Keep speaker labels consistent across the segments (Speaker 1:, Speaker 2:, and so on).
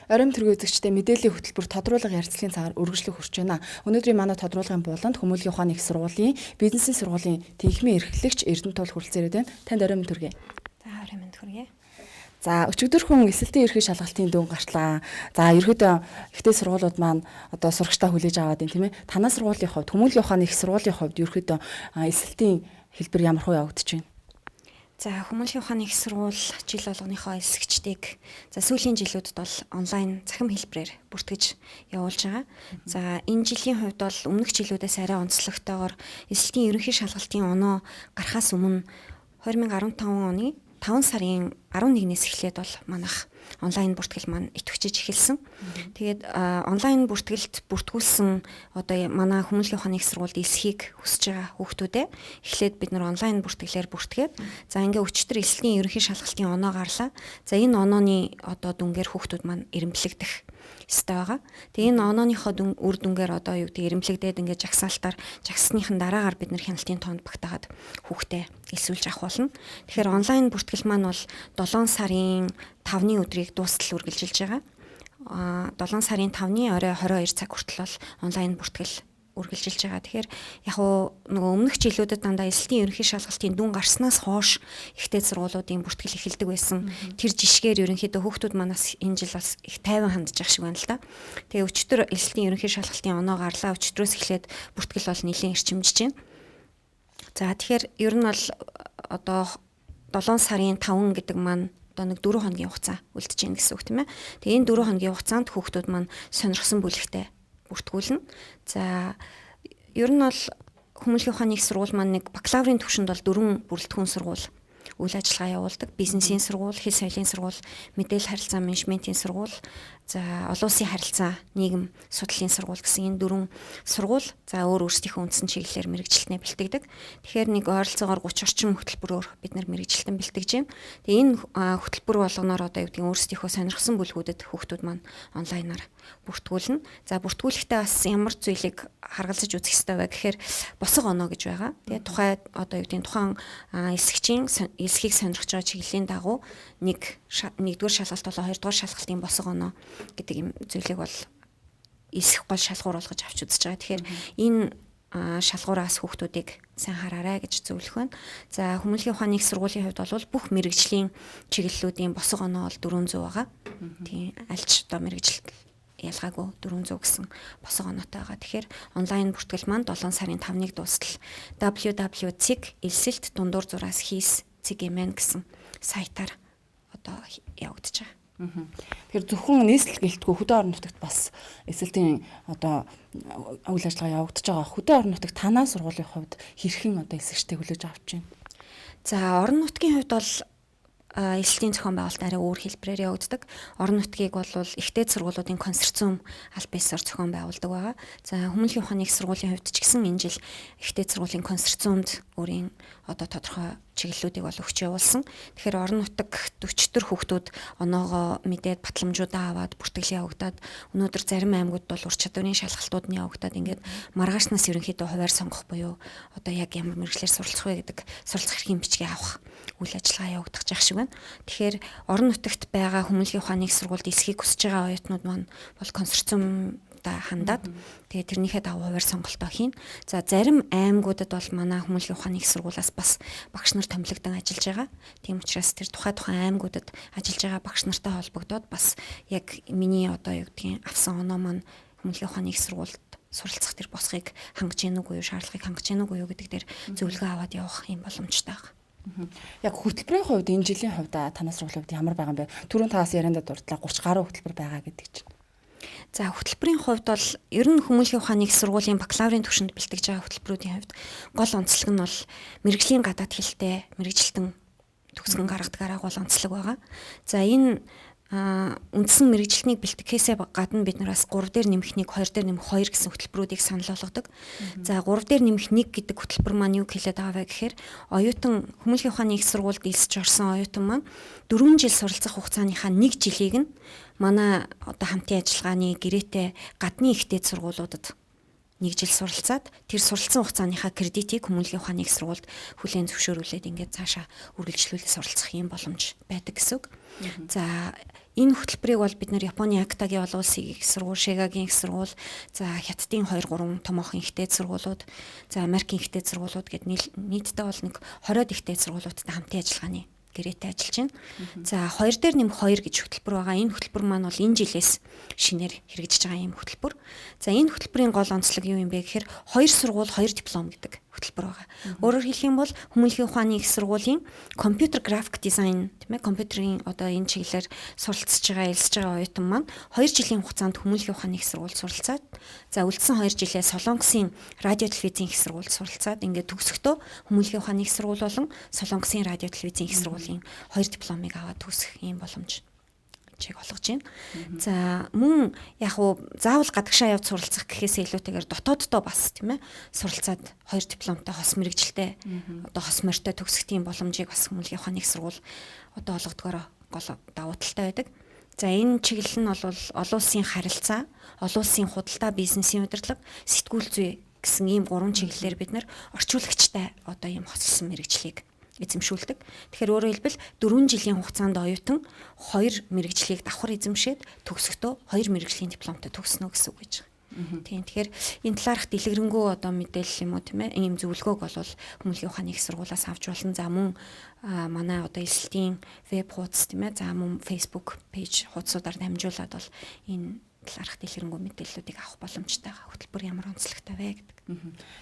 Speaker 1: Оройн төргийн үзэгчдээ мэдээллийн хөтөлбөр тодруулга ярилцлагын цагаар үргэлжлэх хүрч байна. Өнөөдрийн манай тодруулгын буланд Хүмүүнлэгийн ухааны их сургуулийн бизнесийн сургуулийн тэнхимийн эрхлэгч Эрдэнэтул хүрэлцээрээд байна. Танд оройн төргий.
Speaker 2: За оройн төргий.
Speaker 1: За өчигдөрхөн эсэлтийн ерхий шалгалтын дүн гарчлаа. За ерөөдөө ихтэй сургуулиуд маань одоо сурагчдаа хүлээж аваад байна тийм ээ. Танай сургуулийн хувьд Хүмүүнлэгийн ухааны их сургуулийн хувьд ерөөдөө эсэлтийн хэлбэр ямар хөө явагдаж байна?
Speaker 2: За Хүмүүнлэгийн ухааны их сургууль жил болгоныхоо эсэгчдийг сүүлийн жилүүдэд бол онлайн цахим хэлбэрээр бүртгэж явуулж байгаа. За энэ жилийн хувьд бол өмнөх жилүүдээс арай онцлогтойгоор эсэлтийн ерөнхий шалгалтын оноо гарахаас өмнө 2015 оны 5 сарын 11-ээс эхлээд бол манайх онлайн бүртгэл маань идэвхжиж эхэлсэн. Тэгээд онлайн бүртгэлд бүртгүүлсэн одоо манай Хүмүүнлэгийн ухааны их сургуульд эсхийг хүсэж байгаа хүүхдүүдээ эхлээд бид нар онлайн бүртгэлээр бүртгээд за ингээ өчтөр эслийн ерөнхий шалгалтын оноо гарлаа. За энэ онооны одоо дүнгээр хүүхдүүд маань эрэмблэгдэх ёстой байгаа. Тэгээ энэ онооныхоо үр дүнгээр одоо юу гэдэг эрэмблэгдээд ингээ жагсаалтаар жагссныхан дараагаар бид нар хяналтын тоонд багтаагаад хүүхдээ элсүүлж авах болно. Тэгэхээр онлайн бүртгэл маань бол 7 сарын 5-ны өдрийг дуустал үргэлжилж байгаа. 7 сарын 5-ны орой 22 цаг хүртэл бол онлайн бүртгэл үргэлжилж байгаа. Тэгэхээр яг нөгөө өмнөх жилүүдэд дандаа эсэлтийн ерөнхий шалгалтын дүн гарснаас хойш ихтэй сургуулиудын бүртгэл эхэлдэг байсан. Тэр жишгээр ерөнхийдөө хүүхдүүд манаас энэ жил бас их тайван хандж байгаа шиг байна л да. Тэгээ өчтөр эсэлтийн ерөнхий шалгалтын оноо гарлаа. Өчтөрөөс эхлээд бүртгэл бол нэлээд эрчимжиж байна. За тэгэхээр ер нь бол одоо 7 сарын 5 гэдэг маань одоо нэг 4 хоногийн хугацаа үлдэж байна гэсэн үг тийм ээ. Тэгээ энэ 4 хоногийн хугацаанд хүүхдүүд маань сонирхсан бүлэгтээ бүртгүүлнэ. За ер нь бол Хүмүүнлэгийн ухааны их сургууль маань нэг бакалаврын түвшинд бол 4 бүрэлдэхүүн сургууль үйл ажиллагаа явуулдаг. Бизнесийн сургууль, хэл соёлын сургууль, мэдээлэл харилцаа менежментийн сургууль, за олон улсын харилцаа, нийгэм судлалын сургууль гэсэн энэ 4 сургууль за өөр өөрсдийнхөө үндсэн чиглэлээр мэрэгжилтнээ бэлтгэдэг. Тэгэхээр нэг ойролцоогоор 30 орчим хөтөлбөрөөр бид нар мэрэгжилтэн бэлтгэж байна. Тэгээ энэ хөтөлбөр болгоноор одоо юу гэдэг нь өөрсдийнхөө сонирхсан бүлгүүдэд хүүхдүүд маань онлайнаар бүртгүүлнэ. За бүртгүүлэхдээ бас ямар зүйлийг харгалзаж үзэх ёстой вэ гэхээр босго оноо гэж байгаа. Тэгээ тухай одоо юу гэдэг нь тухайн эсэгчийн эсхийг сонирхож байгаа чиглэлийн дагуу нэгдүгээр шалгалт болоо хоёрдугаар шалгалтын босго оноо гэдэг юм зүйлийг бол эсэх гол шалгуур болгож авч үзэж байгаа. Тэгэхээр энэ шалгуураас хүүхдүүдийг сайн хараарай гэж зөвлөх байна. За Хүмүүнлэгийн ухааны их сургуулийн хувьд бол бүх мэрэгжлийн чиглэлүүдийн босго оноо бол 400 байгаа. Тийм аль ч одоо мэрэгжил ялгаагүй 400 гэсэн босго оноотой байгаа. Тэгэхээр онлайн бүртгэл маань 7 сарын 5-ныг дуустал www.cig.duндуур-хийс.cgmn гэсэн сайтаар одоо явагдаж байгаа.
Speaker 1: Тэгэхээр зөвхөн нийслэл гэлтгүй хөдөө орон нутагт бас эсэлтийн одоо үйл ажиллагаа явагдаж байгаа. Хөдөө орон нутагт танай сургуулийн хувьд хэрхэн одоо эсэгчтэй хүлээж авч байна?
Speaker 2: За орон нутгийн хувьд бол эсэлтийн зохион байгуулалт арай өөр хэлбэрээр явагддаг. Орон нутгийг бол ихтэй сургуулиудын консорциум аль биесээр зохион байгуулдаг байгаа. За Хүмүүнлэгийн ухааны их сургуулийн хувьд ч гэсэн энэ жил ихтэй сургуулийн консорциумд өөрийн одоо тодорхой чиглэлүүдийг бол өгч явуулсан. Тэгэхээр орон нутагт өчтөр хүүхдүүд оноогоо мэдээд батламжуудаа аваад бүртгэл явагдаад өнөөдөр зарим аймагуд бол ур чадварын шалгалтууд нь явагдаад ингээд маргаашнаас ерөнхийдөө хуваар сонгох буюу одоо яг ямар мэргэжлэр суралцах вэ гэдэг суралцах эрхийн бичгээ авах үйл ажиллагаа явагдаж байгаа шиг байна. Тэгэхээр орон нутагт байгаа Хүмүүнлэгийн ухааны их сургуульд эсхийг хүсэж байгаа оюутнууд маань бол консорциум хандаад тэгээ тэрнийхээ дагуу хуваар сонголтоо хийн. За зарим аймагуудад бол манай Хүмүүнлэгийн ухааны их сургуулиас бас багш нар томилогдсон ажиллаж байгаа. Тийм учраас тэр тухайн аймагуудад ажиллаж байгаа багш нартай холбогдоод бас яг миний одоо юу гэдгийг авсан оноо маань Хүмүүнлэгийн ухааны их сургуульд суралцах тэр босхийг хангаж гэнэ үгүй юу, шаардлагыг хангаж гэнэ үгүй юу гэдэг дээр зөвлөгөө аваад явах юм боломжтой байна.
Speaker 1: Яг хөтөлбөрийн хувьд энэ жилийн хувьд танай сургуулийн хувьд ямар байгаа юм бэ? Түрүүн таас яриандаа дурдлаа 30 гаруй хөтөлбөр байгаа гэдэг чинь.
Speaker 2: За хөтөлбөрийн хувьд бол ер нь Хүмүүнлэгийн ухааны их сургуулийн бакалаврын түвшинд бэлтгэж байгаа хөтөлбөрүүдийн хувьд гол онцлог нь бол мэрэгжлийн гадаад хэлтэй мэрэгжилтэн төгсгөн гаргадагаараа гол онцлог байгаа. За энэ үндсэн мэрэгжилтнийг бэлтгэхээсээ гадна бид нараас 3 дээр нэмэх 1, 2 дээр нэмэх 2 гэсэн хөтөлбөрүүдийг санал болгодог. За 3 дээр нэмэх 1 гэдэг хөтөлбөр маань юу хэлээд байгаа вэ гэхээр оюутан Хүмүүнлэгийн ухааны их сургуульд элсэж орсон оюутан маань 4 жил суралцах хугацааныхаа 1 жилийг нь манай одоо хамтын ажиллагааны гэрээтэй гадны ихтэй сургуулиудад 1 жил суралцаад тэр суралцсан хугацааныхаа кредитийг хүмүүнлэгийн ухааны их сургуульд хүлээн зөвшөөрүүлээд ингээд цаашаа үргэлжлүүлээ суралцах юм боломж байдаг гэсэн үг. За энэ хөтөлбөрийг бол бид нэр Японы Актагийн олон улсын их сургууль, Шигагийн их сургууль, за Хятадын 2 3 томоохон ихтэй сургуулиуд, за Америкийн ихтэй сургуулиуд гэд нийтдээ бол нэг 20-од ихтэй сургуулиудтай хамтын ажиллагааны гэрээтэй ажиллаж байна. За 2 дээр нэмэх 2 гэж хөтөлбөр байгаа. Энэ хөтөлбөр маань бол энэ жилээс шинээр хэрэгжиж байгаа юм хөтөлбөр. За энэ хөтөлбөрийн гол онцлог юу юм бэ гэхээр 2 сургууль 2 диплом гэдэг хөтөлбөр байгаа. Өөрөөр хэлэх юм бол хүмүүнлэгийн ухааны их сургуулийн компьютер график дизайн, тийм ээ, компьютерийн одоо энэ чиглэлээр суралцж байгаа, элсэж байгаа оюутан маань 2 жилийн хугацаанд хүмүүнлэгийн ухааны их сургуульд суралцаад, за үлдсэн 2 жилээ Солонгосын радио телевизийн их сургуульд суралцаад, ингээд төгсөхдөө хүмүүнлэгийн ухааны их сургууль болон Солонгосын радио телевизийн их сургуулийн 2 дипломыг аваад төгсөх ийм боломж чиг олгож байна. За мөн яг уу заавал гадагшаа явж суралцах гэхээсээ илүүтэйгээр дотооддоо бас тийм ээ суралцаад 2 дипломтой хос мэрэгжилтэй одоо хос морьтой төгсөх тийм боломжийг бас хүмүүнлэгийн ухааны их сургууль одоо олгодгоор гол давуу талтай байдаг. За энэ чиглэл нь бол олон улсын харилцаа, олон улсын худалдаа, бизнесийн удирдлага, сэтгүүл зүй гэсэн ийм 3 чиглэлээр бид нэр орчуулагчтай одоо ийм хоцлсон мэрэгжлийг эзэмшүүлдэг. Тэгэхээр өөрөөр хэлбэл 4 жилийн хугацаанд оюутан 2 мэрэгжлийг давхар эзэмшээд төгсөхдөө 2 мэрэгжлийн дипломтой төгснө гэсэн үг гэж байна. Тийм. Тэгэхээр энэ талаарх дэлгэрэнгүй одоо мэдээлэл юм уу тийм ээ ийм зөвлөгөөг бол хүмүүнлэгийн ухааны их сургуулиас авч болно. За мөн манай одоо эсэлтийн веб хуудас тийм ээ за мөн Facebook пэйж хуудасуудаар дамжуулаад бол энэ талаарх дэлгэрэнгүй мэдээллүүдийг авах боломжтой байгаа. Хөтөлбөр ямар онцлогтой вэ гэдэг.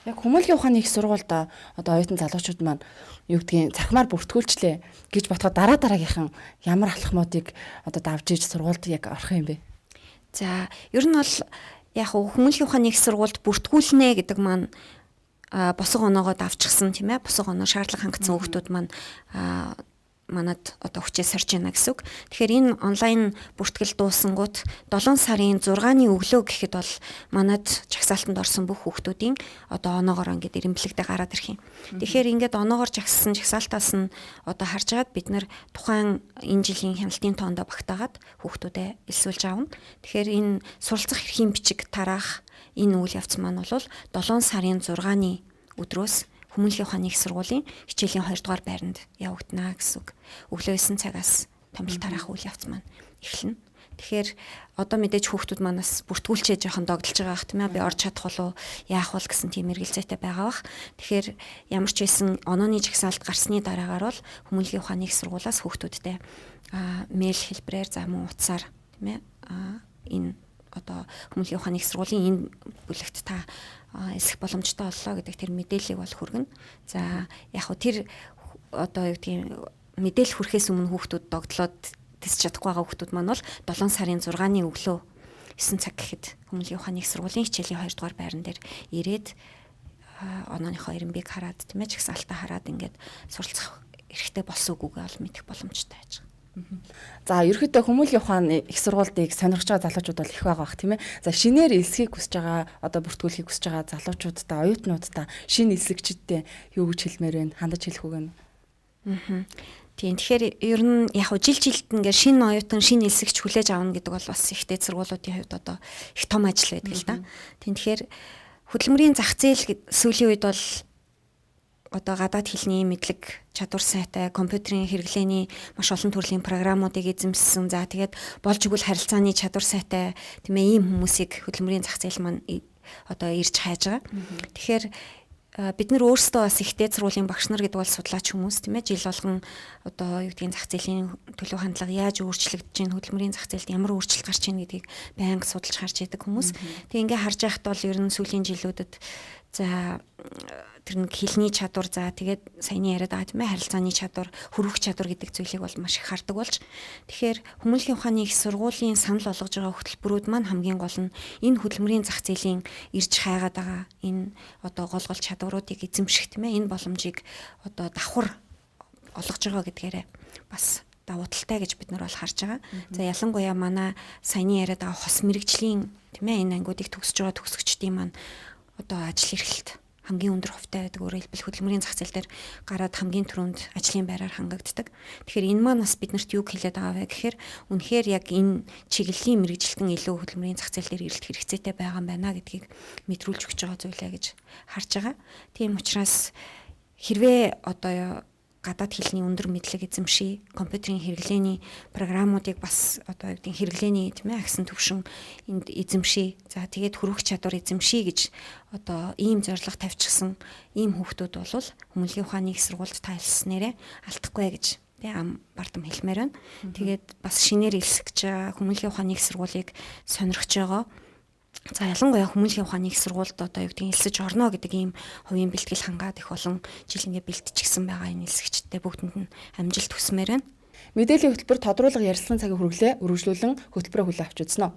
Speaker 1: Яг хүмүүнлэгийн ухааны их сургуульд одоо оюутан залуучууд маань юу гэдгийг цахимаар бүртгүүлчлээ гэж бодоход дараагийнхан ямар алхмуудыг одоо давж иж сургуульд яг орох юм бэ?
Speaker 2: За ер нь бол яг хүмүүнлэгийн ухааны их сургуульд бүртгүүлнэ гэдэг маань босго оноогоо давчихсан тийм ээ босго оноо шаардлага хангацсан хүүхдүүд маань манад одоо хүчээ сорж байна гэсэн үг. Тэгэхээр энэ онлайн бүртгэл дуусангууд 7 сарын 6-ны өглөө гэхэд бол манад жагсаалтанд орсон бүх хүүхдүүдийн одоо оноогоор ингээд эренблэгдээ гараад ирэх юм. Тэгэхээр ингээд оноогоор жагссан жагсаалтаас нь одоо харж агаад бид нэр тухайн энэ жилийн хяналтын тоондоо багтаагаад хүүхдүүдэд элсүүлж аавна. Тэгэхээр энэ суралцах эрхийн бичиг тараах энэ үйл явц маань бол 7 сарын 6-ны өдрөөс Хүмүүнлэгийн ухааны их сургуулийн хичээлийн 2 дугаар байранд явагдана гэсэн үг. Өглөө 9 цагаас томилт тараах үйл явц маань эхэлнэ. Тэгэхээр одоо мэдээж хүүхдүүд манаас бүртгүүлчээ жоохон догдолж байгаа бах тийм ээ би орж чадах болов яах вэ гэсэн тийм эргэлзээтэй байгаа бах. Тэгэхээр ямар ч байсан онооны жагсаалт гарсны дараагаар бол Хүмүүнлэгийн ухааны их сургуулиас хүүхдүүдтэй мэйл хэлбэрээр за мөн утсаар тийм ээ энэ одоо Хүмүүнлэгийн ухааны их сургуулийн энэ бүлэгт та эсэх боломжтой боллоо гэдэг тэр мэдээллийг бол хүргэнэ. За яг хөө тэр одоо юу гэдгийг мэдээлэл хүрэхээс өмнө хүүхдүүд догдлоод тисч чадахгүй байгаа хүүхдүүд маань бол 7 сарын 6-ны өглөө 9 цаг гэхэд Хүмүүнлэгийн ухааны их сургуулийн хичээлийн 2 дугаар байран дээр ирээд онооныхоо эренбийг хараад тийм ээ жагсаалтаа хараад ингээд суралцах эрхтэй болсон үгүйгээ ол мэдэх боломжтой байж байгаа.
Speaker 1: За ерөөхдөө хүмүүнлэгийн ухааны их сургуулийг сонирхож байгаа залуучууд бол их байгаа бах тийм ээ. За шинээр элсхийг хүсэж байгаа одоо бүртгүүлэхийг хүсэж байгаа залуучуудтай оюутнуудтай шинэ элсэгчдтэй юу гэж хэлмээр байна? Хандаж хэлэх үг нь.
Speaker 2: Тийм. Тэгэхээр ер нь яг жилд ингээд шинэ оюутан шинэ элсэгч хүлээж авна гэдэг бол бас ихтэй сургуулиудын хувьд одоо их том ажил байдаг л да. Тийм. Тэгэхээр хөдөлмөрийн зах зээл сүүлийн үед бол одоо гадаад хэлний мэдлэг чадвар сайтай, компьютерийн хэрэглээний маш олон төрлийн програмуудыг эзэмссэн. За тэгээд болж игэл харилцааны чадвар сайтай тийм ээ ийм хүмүүсийг хөдөлмөрийн зах зээл маань одоо ирж хайж байгаа. Тэгэхээр бид нар өөрсдөө бас ихтэй сургуулийн багш нар гэдэг бол судлаач хүмүүс тийм ээ жил болгон одоо юу гэдгийг зах зээлийн төлөв хандлага яаж өөрчлөгдөж чинь хөдөлмөрийн зах зээлд ямар өөрчлөлт гарч ийн гэдгийг байнга судалж харж яадаг хүмүүс. Тэг ингээ харж байхад бол ер нь сүүлийн жилүүдэд за тэр нэг хэлний чадвар за тэгээд саяны яриад байгаа тийм ээ харилцааны чадвар, хөрвөх чадвар гэдэг зүйлийг бол маш их хардаг болж. Тэгэхээр Хүмүүнлэгийн ухааны их сургуулийн санал болгож байгаа хөтөлбөрүүд маань хамгийн гол нь энэ хөдөлмөрийн зах зээлийн ирж хайгаад байгаа энэ одоо гол чадваруудыг эзэмших тийм ээ энэ боломжийг одоо давхар олгож байгаа гэдгээрээ бас давуу талтай гэж бид нар бол харж байгаа. За ялангуяа манай саяны яриад байгаа хос мэрэгжлийн тийм ээ энэ ангиудыг төгсөж байгаа төгсөгчдийн маань одоо ажил эрхлэлт хамгийн өндөр хувьтай байдаг. Өөрөөр хэлбэл хөдөлмөрийн зах зээл дээр гараад хамгийн түрүүнд ажлын байраар хангагддаг. Тэгэхээр энэ маань бас биднэрт юу хэлээд байгаа вэ гэхээр үнэхээр яг энэ чиглэлийн мэрэгжилтэн илүү хөдөлмөрийн зах зээл дээр эрэлт хэрэгцээтэй байгаа юм байна гэдгийг мэдрүүлж өгч байгаа зүйлээ гэж харж байгаа. Тийм учраас хэрвээ одоо гадаад хэлний өндөр мэдлэг эзэмший, компьютерийн хэрэглээний програмуудыг бас одоо юу гэдэг хэрэглээний тийм ээ агсан төвшин энд эзэмший. За тэгээд хөрвөх чадвар эзэмший гэж одоо ийм зорилго тавьчихсан ийм хүүхдүүд бол хүмүүнлэгийн ухааны их сургуульд тайлсан нэрээ алдахгүй гэж ам бардам хэлмээр байна. Тэгээд бас шинээр элсэж хүмүүнлэгийн ухааны их сургуулийг сонирхож байгаа. За ялангуяа хүмүүнлэгийн ухааны их сургуульд одоо юу гэдгийг элсэж орно гэдэг ийм хувийн бэлтгэл хангаад их олон жил ингээ бэлтчихсэн байгаа энэ элсэгчтэй бүгдэнд нь амжилт хүсмээр байна.
Speaker 1: Мэдээллийн хөтөлбөр тодруулга ярилцлагын цагийг хүргэлээ өргөжлүүлэн хөтөлбөрөөр хүлээн авч үзнэ.